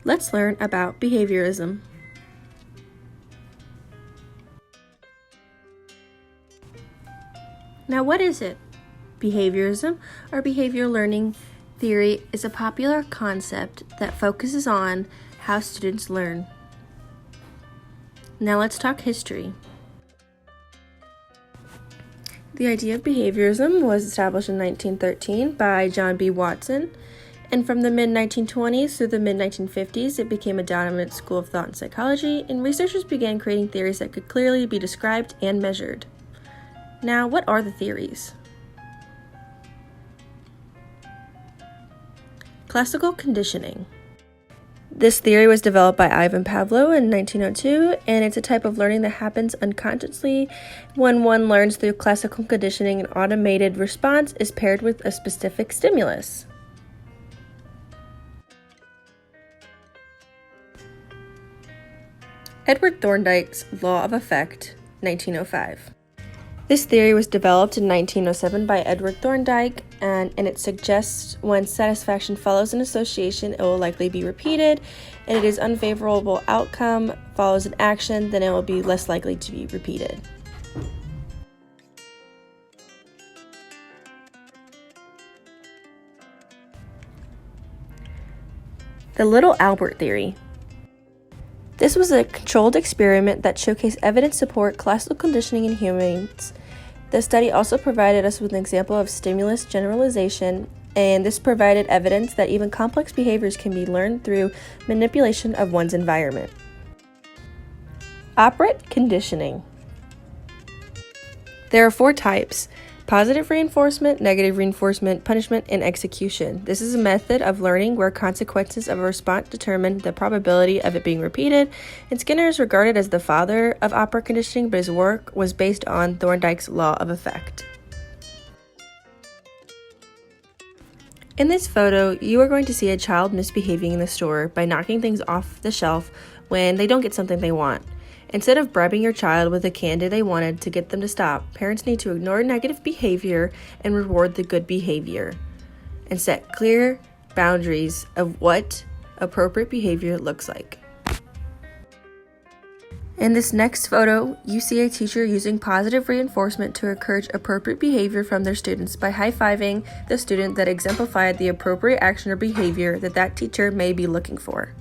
Let's learn about behaviorism. Now, what is it? Behaviorism, or behavioral learning theory, is a popular concept that focuses on how students learn. Now let's talk history. The idea of behaviorism was established in 1913 by John B. Watson, and from the mid-1920s through the mid-1950s, it became a dominant school of thought in psychology, and researchers began creating theories that could clearly be described and measured. Now, what are the theories? Classical conditioning. This theory was developed by Ivan Pavlov in 1902, and it's a type of learning that happens unconsciously when one learns through classical conditioning. An automated response is paired with a specific stimulus. Edward Thorndike's Law of Effect, 1905. This theory was developed in 1907 by Edward Thorndike, and it suggests when satisfaction follows an association, it will likely be repeated, and it is unfavorable outcome follows an action, then it will be less likely to be repeated. The Little Albert Theory. This was a controlled experiment that showcased evidence to support classical conditioning in humans. The study also provided us with an example of stimulus generalization, and this provided evidence that even complex behaviors can be learned through manipulation of one's environment. Operant conditioning. There are 4 types: positive reinforcement, negative reinforcement, punishment, and execution. This is a method of learning where consequences of a response determine the probability of it being repeated, and Skinner is regarded as the father of operant conditioning, but his work was based on Thorndike's Law of Effect. In this photo, you are going to see a child misbehaving in the store by knocking things off the shelf when they don't get something they want. Instead of bribing your child with a candy they wanted to get them to stop, parents need to ignore negative behavior and reward the good behavior, and set clear boundaries of what appropriate behavior looks like. In this next photo, you see a teacher using positive reinforcement to encourage appropriate behavior from their students by high-fiving the student that exemplified the appropriate action or behavior that teacher may be looking for.